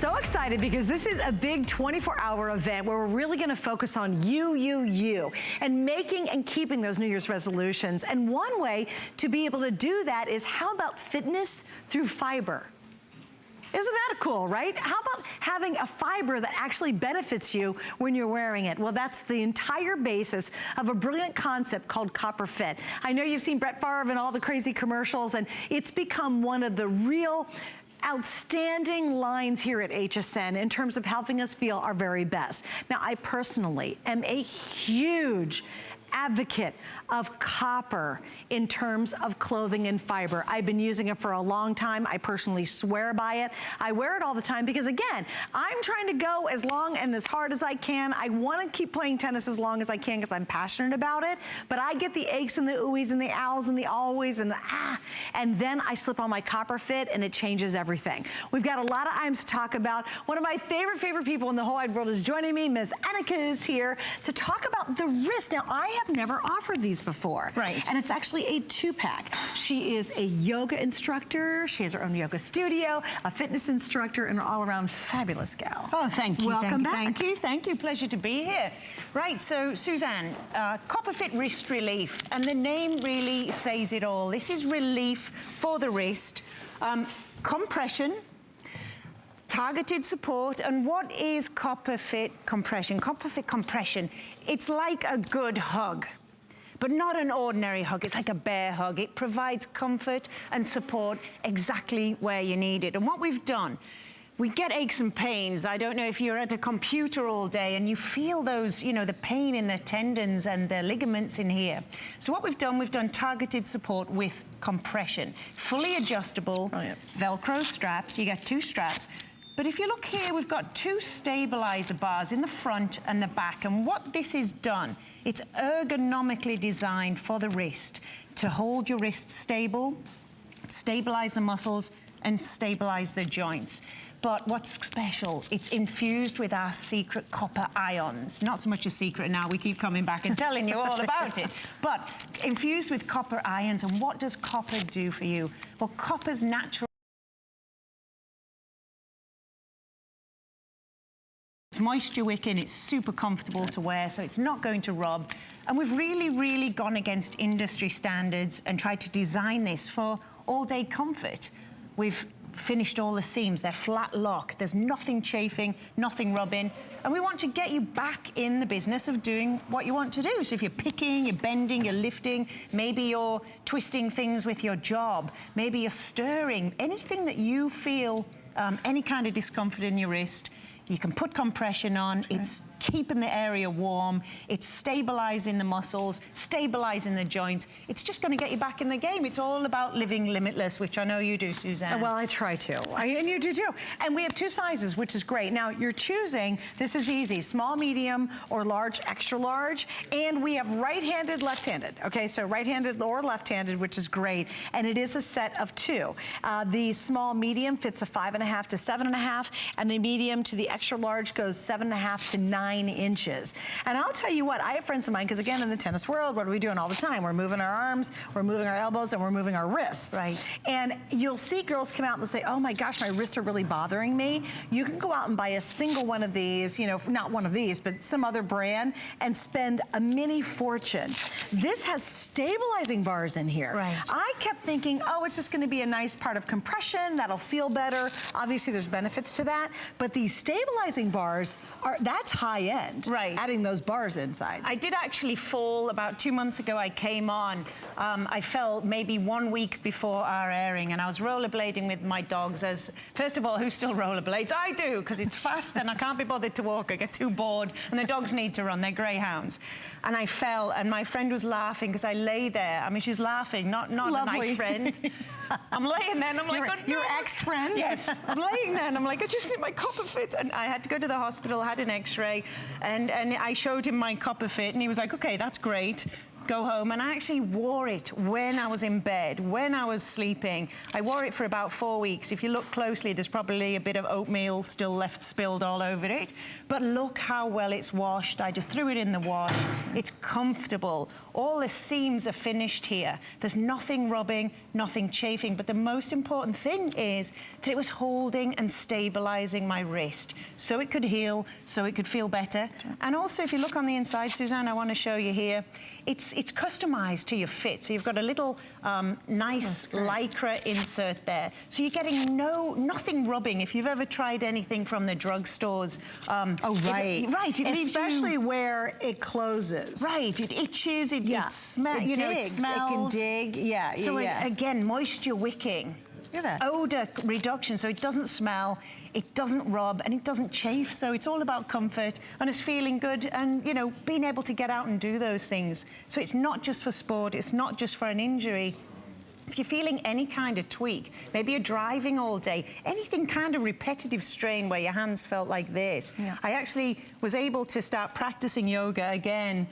So excited because this is a big 24-hour event where we're really going to focus on you, and making and keeping those New Year's resolutions. And one way to be able to do that is, how about fitness through fiber? Isn't that cool, right? How about having a fiber that actually benefits you when you're wearing it? Well, that's the entire basis of a brilliant concept called Copper Fit. I know you've seen Brett Favre and all the crazy commercials, and it's become one of the real outstanding lines here at HSN in terms of helping us feel our very best. Now, I personally am a huge advocate of copper in terms of clothing and fiber. I've been using it for a long time. I personally swear by it. I wear it all the time because, again, I'm trying to go as long and as hard as I can. I want to keep playing tennis as long as I can because I'm passionate about it, but I get the aches and the oohies and the owls and the always and the and then I slip on my Copper Fit and it changes everything. We've got a lot of items to talk about. One of my favorite people in the whole wide world is joining me. Ms. Annika is here to talk about the wrist. Now, I have never offered these before. Right. And it's actually a 2-pack. She is a yoga instructor. She has her own yoga studio, a fitness instructor, and an all-around fabulous gal. Oh, thank you. Welcome back. Thank you. Pleasure to be here. Right, so Suzanne, Copper Fit Wrist Relief, and the name really says it all. This is relief for the wrist, compression, targeted support. And what is Copper Fit Compression? Copper Fit Compression, it's like a good hug, but not an ordinary hug. It's like a bear hug. It provides comfort and support exactly where you need it. And what we've done, we get aches and pains. I don't know if you're at a computer all day and you feel those, you know, the pain in the tendons and the ligaments in here. So what we've done targeted support with compression. Fully adjustable, Velcro straps. You get 2 straps. But if you look here, we've got 2 stabilizer bars in the front and the back. And what this is done, it's ergonomically designed for the wrist to hold your wrist stable, stabilize the muscles, and stabilize the joints. But what's special, it's infused with our secret copper ions. Not so much a secret now, we keep coming back and telling you all about it. But infused with copper ions, and what does copper do for you? Well, copper's natural. It's moisture wicking, it's super comfortable to wear, so it's not going to rub. And we've really gone against industry standards and tried to design this for all-day comfort. We've finished all the seams, they're flat lock, there's nothing chafing, nothing rubbing, and we want to get you back in the business of doing what you want to do. So if you're picking, you're bending, you're lifting, maybe you're twisting things with your job, maybe you're stirring, anything that you feel any kind of discomfort in your wrist, you can put compression on. It's keeping the area warm. It's stabilizing the muscles, stabilizing the joints. It's just going to get you back in the game. It's all about living limitless, which I know you do, Suzanne. Well, I try to. And you do too. And we have 2 sizes, which is great. Now, you're choosing, this is easy, small, medium, or large, extra large. And we have right-handed, left-handed. Okay, so right-handed or left-handed, which is great. And it is a set of 2. The small medium fits a 5.5 to 7.5, and the medium to the extra large goes 7.5 to 9 inches. And I'll tell you what, I have friends of mine, because again, in the tennis world, what are we doing all the time? We're moving our arms, we're moving our elbows, and we're moving our wrists. Right. And you'll see girls come out and they'll say, oh my gosh, my wrists are really bothering me. You can go out and buy a single one of these, you know, not one of these, but some other brand, and spend a mini fortune. This has stabilizing bars in here. Right. I kept thinking, oh, it's just gonna be a nice part of compression, that'll feel better. Obviously, there's benefits to that, but these stabilizing bars, that's high end. Right. Adding those bars inside. I did actually fall about 2 months ago. I came on. I fell maybe 1 week before our airing, and I was rollerblading with my dogs. As first of all, who still rollerblades? I do, because it's fast and I can't be bothered to walk. I get too bored, and the dogs need to run. They're greyhounds. And I fell, and my friend was laughing because I lay there. I mean, she's laughing, not a nice friend. I'm laying there, and I'm like, oh, no. Your ex-friend? Yes. I'm laying there, and I'm like, I just need my Copper Fit. And I had to go to the hospital, had an X-ray, and I showed him my Copper Fit, and he was like, okay, that's great. go home, and I actually wore it when I was in bed, when I was sleeping. I wore it for about 4 weeks. If you look closely, there's probably a bit of oatmeal still left spilled all over it. But look how well it's washed. I just threw it in the wash. It's comfortable. All the seams are finished here. There's nothing rubbing, nothing chafing. But the most important thing is that it was holding and stabilizing my wrist so it could heal, so it could feel better. And also, if you look on the inside, Suzanne, I want to show you here, it's customized to your fit. So you've got a little nice Lycra insert there. So you're getting nothing rubbing. If you've ever tried anything from the drugstores. Oh, right. Right. It especially where it closes. Right. It itches. It smells. It digs. It smells. It can dig. Yeah. So again, moisture wicking. Look at that. Odor reduction, so it doesn't smell, it doesn't rub, and it doesn't chafe. So it's all about comfort, and it's feeling good, and you know, being able to get out and do those things. So it's not just for sport, it's not just for an injury. If you're feeling any kind of tweak, maybe you're driving all day, anything kind of repetitive strain where your hands felt like this. Yeah. I actually was able to start practicing yoga again.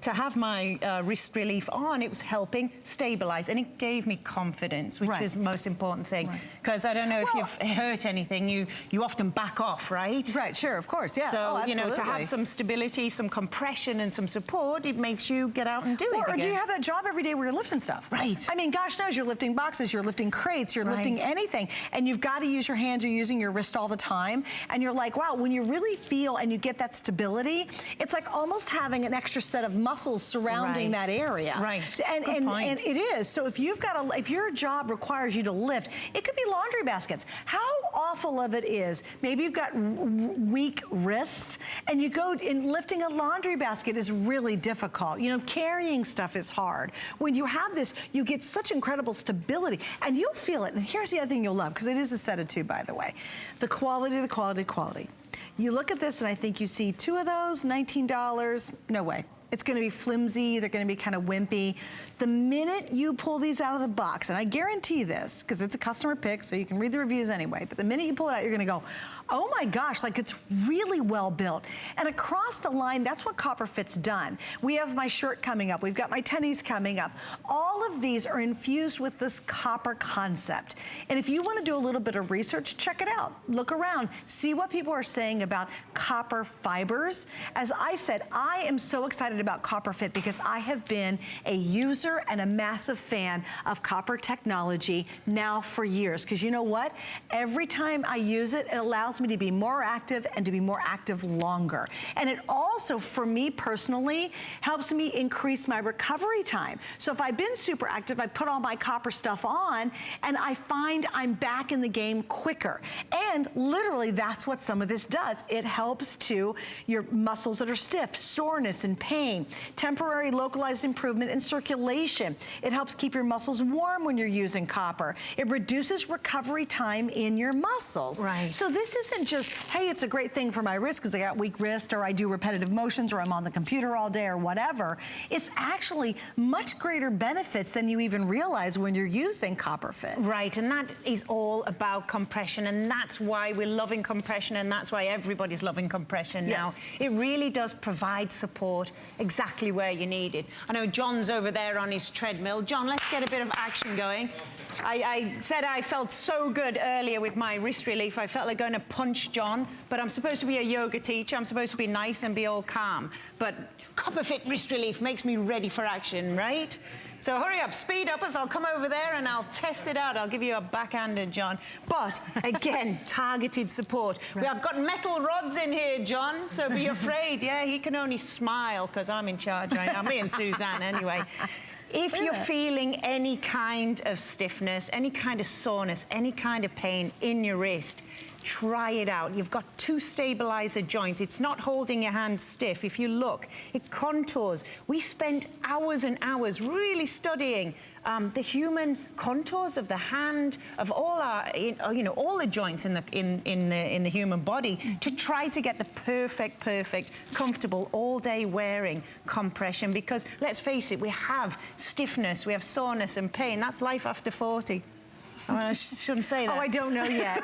To have my wrist relief on, it was helping stabilize, and it gave me confidence, which was the most important thing. Because I don't know if you've hurt anything, you often back off, right? Right, sure, of course, yeah. So, you know, to have some stability, some compression, and some support, it makes you get out and do it again. Or do you have that job every day where you're lifting stuff? Right. I mean, gosh knows, you're lifting boxes, you're lifting crates, you're lifting anything, and you've got to use your hands, you're using your wrist all the time, and you're like, wow, when you really feel and you get that stability, it's like almost having an extra set of muscles surrounding that area. Right. And it is. So if you've got if your job requires you to lift, it could be laundry baskets. How awful of it is, maybe you've got weak wrists and you go in, lifting a laundry basket is really difficult. You know, carrying stuff is hard. When you have this, you get such incredible stability and you'll feel it. And here's the other thing you'll love, because it is a set of two, by the way. The quality, the quality, quality. You look at this and I think you see two of those, $19, no way. It's gonna be flimsy, they're gonna be kind of wimpy. The minute you pull these out of the box, and I guarantee this, because it's a customer pick, so you can read the reviews anyway, but the minute you pull it out, you're gonna go, oh my gosh, like it's really well built. And across the line, that's what CopperFit's done. We have my shirt coming up, we've got my tennies coming up. All of these are infused with this copper concept. And if you wanna do a little bit of research, check it out. Look around, see what people are saying about copper fibers. As I said, I am so excited about CopperFit because I have been a user and a massive fan of copper technology now for years. Because you know what? Every time I use it, it allows me to be more active and to be more active longer. And it also, for me personally, helps me increase my recovery time. So if I've been super active, I put all my copper stuff on and I find I'm back in the game quicker. And literally that's what some of this does. It helps to your muscles that are stiff, soreness and pain, temporary localized improvement in circulation. It helps keep your muscles warm when you're using copper. It reduces recovery time in your muscles. Right. So this isn't just, hey, it's a great thing for my wrist because I got weak wrist or I do repetitive motions or I'm on the computer all day or whatever. It's actually much greater benefits than you even realize when you're using CopperFit. Right, and that is all about compression, and that's why we're loving compression, and that's why everybody's loving compression now. It really does provide support exactly where you need it. I know John's over there on his treadmill. John, let's get a bit of action going. I said I felt so good earlier with my wrist relief. I felt like going to punch John, but I'm supposed to be a yoga teacher. I'm supposed to be nice and be all calm. But CopperFit wrist relief makes me ready for action, right? So hurry up, speed up as I'll come over there and I'll test it out. I'll give you a backhander, John. But again, targeted support. Right. I've got metal rods in here, John, so be afraid. Yeah, he can only smile because I'm in charge right now. Me and Suzanne, anyway. If you're feeling any kind of stiffness, any kind of soreness, any kind of pain in your wrist, try it out. You've got two stabilizer joints. It's not holding your hand stiff. If you look, it contours. We spent hours and hours really studying the human contours of the hand, of all our, you know, all the joints in the human body to try to get the perfect, comfortable all-day wearing compression. Because let's face it, we have stiffness, we have soreness and pain. That's life after 40. I mean, I shouldn't say that. Oh, I don't know yet.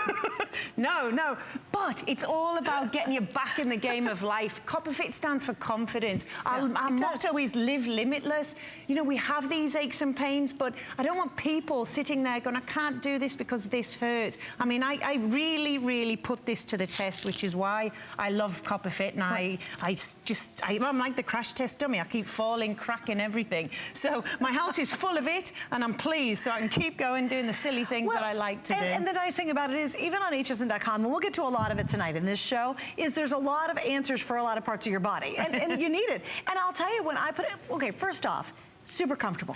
No. But it's all about getting you back in the game of life. CopperFit stands for confidence. Our motto is live limitless. You know, we have these aches and pains, but I don't want people sitting there going, I can't do this because this hurts. I mean, I really, really put this to the test, which is why I love CopperFit, and I'm like the crash test dummy. I keep falling, cracking everything. So my house is full of it, and I'm pleased, so I can keep going doing the silly things that I like to do. And the nice thing about it is, even on hsn.com, and we'll get to a lot of it tonight in this show, is there's a lot of answers for a lot of parts of your body, and you need it. And I'll tell you, when I put it, okay, first off, super comfortable.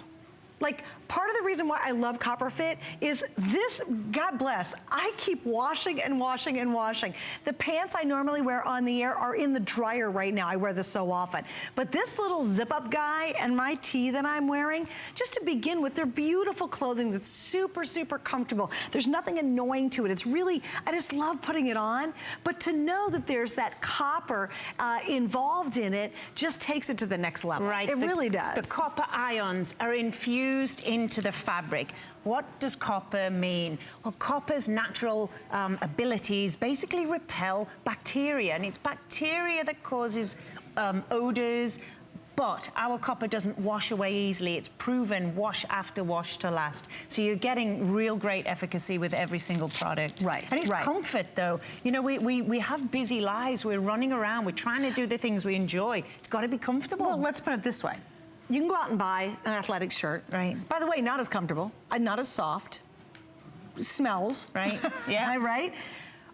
Like, part of the reason why I love CopperFit is this, God bless, I keep washing and washing and washing. The pants I normally wear on the air are in the dryer right now. I wear this so often. But this little zip-up guy and my tee that I'm wearing, just to begin with, they're beautiful clothing that's super, super comfortable. There's nothing annoying to it. It's really, I just love putting it on. But to know that there's that copper involved in it just takes it to the next level. Right. It really does. The copper ions are infused into the fabric. What does copper mean? Well, copper's natural abilities basically repel bacteria, and it's bacteria that causes odors, but our copper doesn't wash away easily. It's proven wash after wash to last. So you're getting real great efficacy with every single product. Right, and it's comfort, though. You know, we have busy lives. We're running around. We're trying to do the things we enjoy. It's got to be comfortable. Well, let's put it this way. You can go out and buy an athletic shirt. Right. By the way, not as comfortable, not as soft, smells. Right, yeah. Right?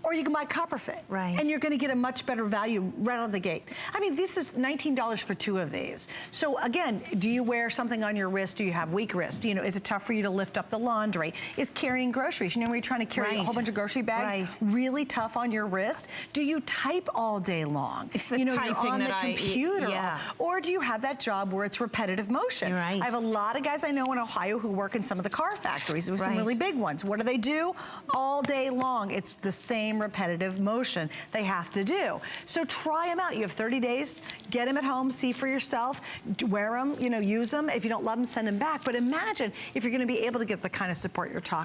Or you can buy CopperFit. Right. And you're gonna get a much better value right out of the gate. I mean, this is $19 for 2 of these. So again, do you wear something on your wrist? Do you have weak wrist? You know, is it tough for you to lift up the laundry? Is carrying groceries, you know, where you're trying to carry a whole bunch of grocery bags, really tough on your wrist? Do you type all day long? It's the you're typing on the that computer. Or do you have that job where it's repetitive motion? Right. I have a lot of guys I know in Ohio who work in some of the car factories. There were some really big ones. What do? All day long, it's the same repetitive motion they have to do. So try them out. You have 30 days. Get them at home. See for yourself. Wear them. You know, use them. If you don't love them, send them back. But imagine if you're going to be able to get the kind of support you're talking